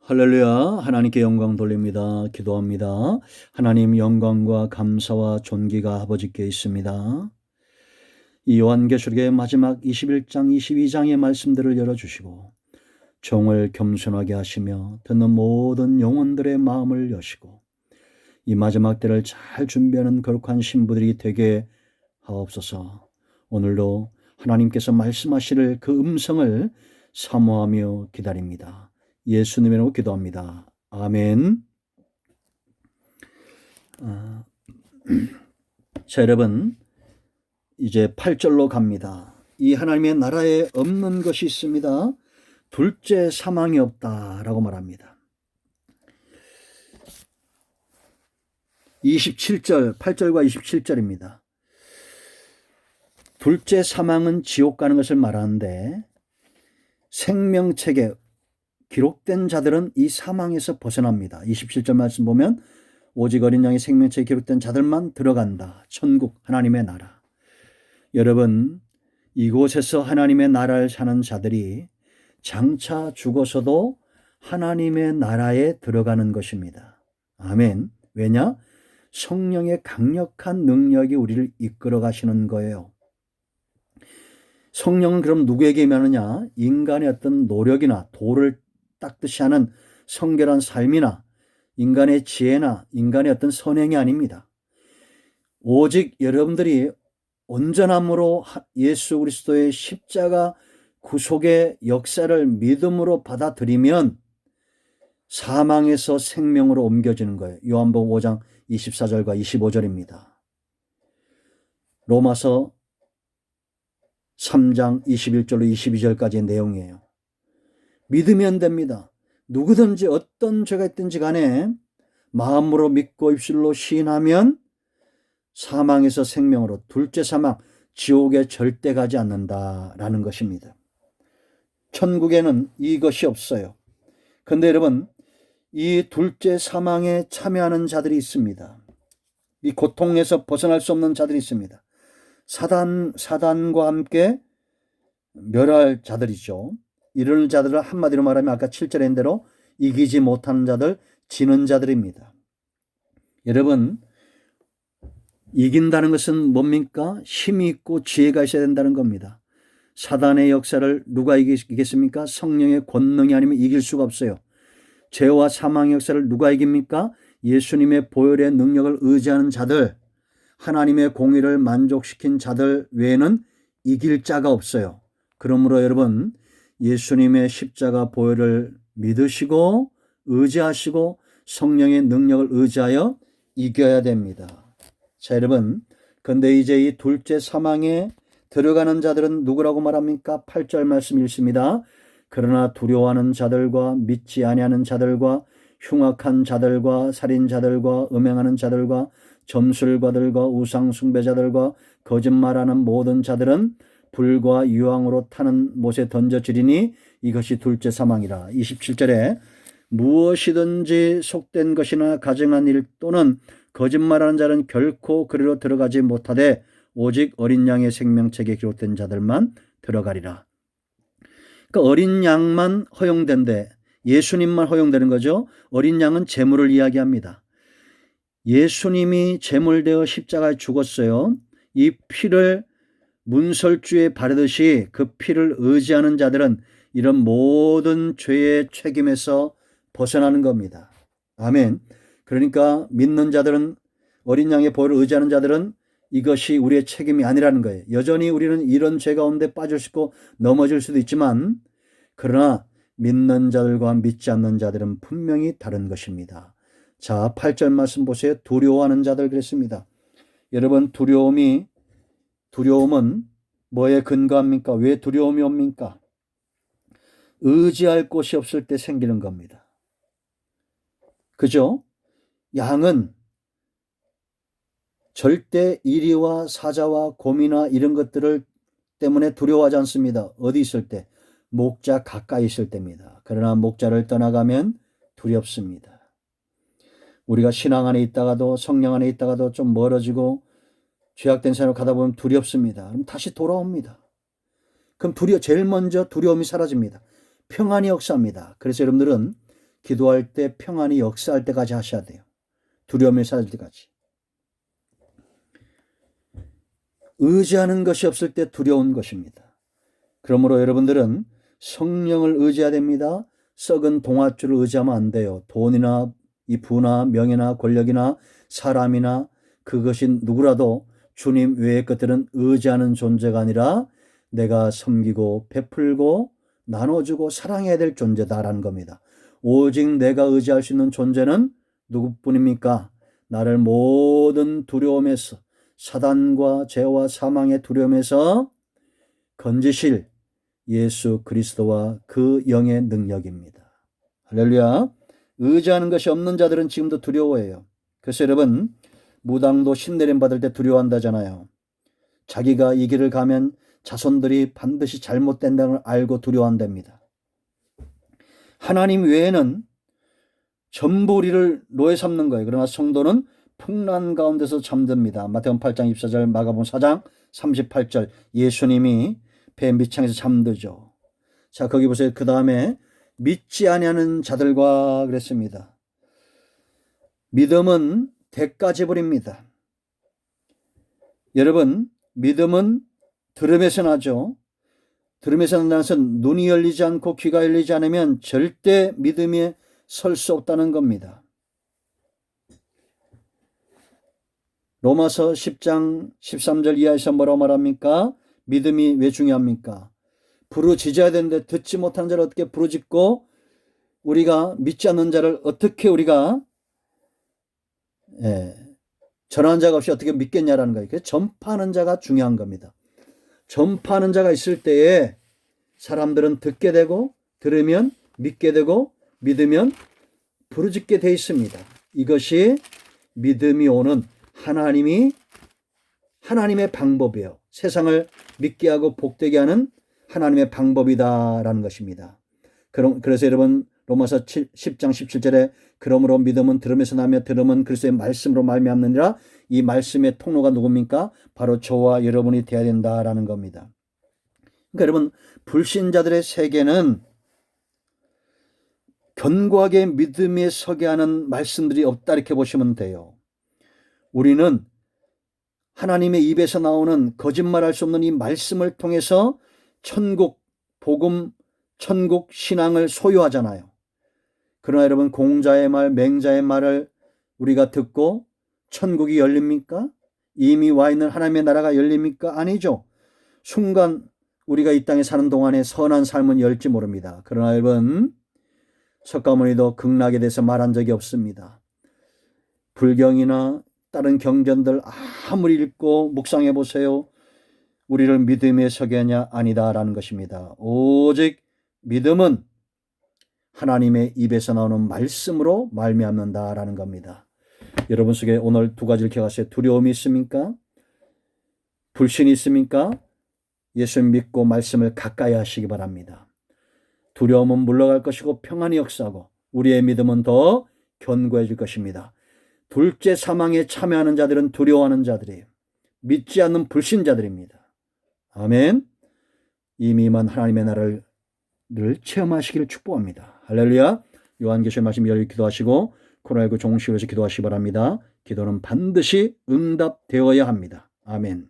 할렐루야. 하나님께 영광 돌립니다. 기도합니다. 하나님, 영광과 감사와 존귀가 아버지께 있습니다. 이 요한계시록의 마지막 21장 22장의 말씀들을 열어주시고 종을 겸손하게 하시며 듣는 모든 영혼들의 마음을 여시고 이 마지막 때를 잘 준비하는 거룩한 신부들이 되게 하옵소서. 오늘도 하나님께서 말씀하시를 그 음성을 사모하며 기다립니다. 예수님의 이름으로 기도합니다. 아멘. 자, 여러분, 이제 8절로 갑니다. 이 하나님의 나라에 없는 것이 있습니다. 둘째 사망이 없다라고 말합니다. 27절, 8절과 27절입니다. 둘째 사망은 지옥 가는 것을 말하는데 생명책에 기록된 자들은 이 사망에서 벗어납니다. 27절 말씀 보면 오직 어린 양의 생명책에 기록된 자들만 들어간다. 천국, 하나님의 나라. 여러분, 이곳에서 하나님의 나라를 사는 자들이 장차 죽어서도 하나님의 나라에 들어가는 것입니다. 아멘. 왜냐? 성령의 강력한 능력이 우리를 이끌어 가시는 거예요. 성령은 그럼 누구에게 임하느냐? 인간의 어떤 노력이나 도를 닦듯이 하는 성결한 삶이나 인간의 지혜나 인간의 어떤 선행이 아닙니다. 오직 여러분들이 온전함으로 예수 그리스도의 십자가 구속의 역사를 믿음으로 받아들이면 사망에서 생명으로 옮겨지는 거예요. 요한복음 5장 24절과 25절입니다. 로마서 3장 21절로 22절까지의 내용이에요. 믿으면 됩니다. 누구든지 어떤 죄가 있든지 간에 마음으로 믿고 입술로 시인하면 사망에서 생명으로, 둘째 사망, 지옥에 절대 가지 않는다라는 것입니다. 천국에는 이것이 없어요. 그런데 여러분, 이 둘째 사망에 참여하는 자들이 있습니다. 이 고통에서 벗어날 수 없는 자들이 있습니다. 사단과 함께 멸할 자들이죠. 이런 자들을 한마디로 말하면 아까 7절에 한 대로 이기지 못하는 자들, 지는 자들입니다. 여러분, 이긴다는 것은 뭡니까? 힘이 있고 지혜가 있어야 된다는 겁니다. 사단의 역사를 누가 이기겠습니까? 성령의 권능이 아니면 이길 수가 없어요. 죄와 사망의 역사를 누가 이깁니까? 예수님의 보혈의 능력을 의지하는 자들, 하나님의 공의를 만족시킨 자들 외에는 이길 자가 없어요. 그러므로 여러분, 예수님의 십자가 보혈을 믿으시고 의지하시고 성령의 능력을 의지하여 이겨야 됩니다. 자, 여러분, 근데 이제 이 둘째 사망에 들어가는 자들은 누구라고 말합니까? 8절 말씀 읽습니다. 그러나 두려워하는 자들과 믿지 아니하는 자들과 흉악한 자들과 살인자들과 음행하는 자들과 점술가들과 우상 숭배자들과 거짓말하는 모든 자들은 불과 유황으로 타는 못에 던져지리니 이것이 둘째 사망이라. 27절에 무엇이든지 속된 것이나 가증한 일 또는 거짓말하는 자는 결코 그리로 들어가지 못하되 오직 어린 양의 생명책에 기록된 자들만 들어가리라. 그러니까 어린 양만 허용된데 예수님만 허용되는 거죠. 어린 양은 제물을 이야기합니다. 예수님이 제물되어 십자가에 죽었어요. 이 피를 문설주에 바르듯이 그 피를 의지하는 자들은 이런 모든 죄의 책임에서 벗어나는 겁니다. 아멘. 그러니까 믿는 자들은, 어린 양의 보혈을 의지하는 자들은 이것이 우리의 책임이 아니라는 거예요. 여전히 우리는 이런 죄 가운데 빠질 수 있고 넘어질 수도 있지만, 그러나 믿는 자들과 믿지 않는 자들은 분명히 다른 것입니다. 자, 8절 말씀 보세요. 두려워하는 자들 그랬습니다. 여러분, 두려움은 뭐에 근거합니까? 왜 두려움이 옵니까? 의지할 곳이 없을 때 생기는 겁니다. 그죠? 양은 절대 이리와 사자와 곰이나 이런 것들을 때문에 두려워하지 않습니다. 어디 있을 때? 목자 가까이 있을 때입니다. 그러나 목자를 떠나가면 두렵습니다. 우리가 신앙 안에 있다가도, 성령 안에 있다가도 좀 멀어지고 죄악된 삶을 가다 보면 두렵습니다. 그럼 다시 돌아옵니다. 그럼 제일 먼저 두려움이 사라집니다. 평안이 역사합니다. 그래서 여러분들은 기도할 때 평안이 역사할 때까지 하셔야 돼요. 두려움이 사라질 때까지. 의지하는 것이 없을 때 두려운 것입니다. 그러므로 여러분들은 성령을 의지해야 됩니다. 썩은 동아줄을 의지하면 안 돼요. 돈이나 이 부나 명예나 권력이나 사람이나 그것이 누구라도 주님 외의 것들은 의지하는 존재가 아니라 내가 섬기고 베풀고 나눠주고 사랑해야 될 존재다라는 겁니다. 오직 내가 의지할 수 있는 존재는 누구뿐입니까? 나를 모든 두려움에서, 사단과 죄와 사망의 두려움에서 건지실 예수 그리스도와 그 영의 능력입니다. 할렐루야. 의지하는 것이 없는 자들은 지금도 두려워해요. 그래서 여러분, 무당도 신내림 받을 때 두려워한다잖아요. 자기가 이 길을 가면 자손들이 반드시 잘못된다는 걸 알고 두려워한답니다. 하나님 외에는 전부 우리를 노예 삼는 거예요. 그러나 성도는 풍란 가운데서 잠듭니다. 마태복음 8장 24절, 마가복음 4장 38절, 예수님이 배 밑창에서 잠들죠. 자, 거기 보세요. 그 다음에 믿지 아니하는 자들과 그랬습니다. 믿음은 대가 지불입니다. 여러분, 믿음은 들음에서 나죠. 들음에서 나서 눈이 열리지 않고 귀가 열리지 않으면 절대 믿음에 설 수 없다는 겁니다. 로마서 10장 13절 이하에서 뭐라고 말합니까? 믿음이 왜 중요합니까? 부르짖어야 되는데 듣지 못하는 자를 어떻게 부르짖고 우리가 믿지 않는 자를 어떻게 우리가 전하는 자가 없이 어떻게 믿겠냐라는 거예요. 그래서 전파하는 자가 중요한 겁니다. 전파하는 자가 있을 때에 사람들은 듣게 되고 들으면 믿게 되고 믿으면 부르짖게 돼 있습니다. 이것이 믿음이 오는 하나님의 방법이에요. 세상을 믿게 하고 복되게 하는 하나님의 방법이다라는 것입니다. 그래서 여러분 로마서 10장 17절에 그러므로 믿음은 들음에서 나며 들음은 그리스도의 말씀으로 말미암느니라. 이 말씀의 통로가 누굽니까? 바로 저와 여러분이 되어야 된다라는 겁니다. 그러니까 여러분 불신자들의 세계는 견고하게 믿음에 서게 하는 말씀들이 없다 이렇게 보시면 돼요. 우리는 하나님의 입에서 나오는 거짓말할 수 없는 이 말씀을 통해서 천국 복음, 천국 신앙을 소유하잖아요. 그러나 여러분 공자의 말, 맹자의 말을 우리가 듣고 천국이 열립니까? 이미 와 있는 하나님의 나라가 열립니까? 아니죠. 순간 우리가 이 땅에 사는 동안에 선한 삶은 열지 모릅니다. 그러나 여러분 석가모니도 극락에 대해서 말한 적이 없습니다. 불경이나 다른 경전들 아무리 읽고 묵상해 보세요. 우리를 믿음에 서게 하냐? 아니다라는 것입니다. 오직 믿음은 하나님의 입에서 나오는 말씀으로 말미암는다라는 겁니다. 여러분 속에 오늘 두 가지를 기억하세요. 두려움이 있습니까? 불신이 있습니까? 예수 믿고 말씀을 가까이 하시기 바랍니다. 두려움은 물러갈 것이고 평안이 역사하고 우리의 믿음은 더 견고해질 것입니다. 둘째 사망에 참여하는 자들은 두려워하는 자들이에요. 믿지 않는 불신자들입니다. 아멘. 이미만 하나님의 나라를 체험하시기를 축복합니다. 할렐루야. 요한계시록 말씀 열려 기도하시고 코로나19 종식으로서 기도하시기 바랍니다. 기도는 반드시 응답되어야 합니다. 아멘.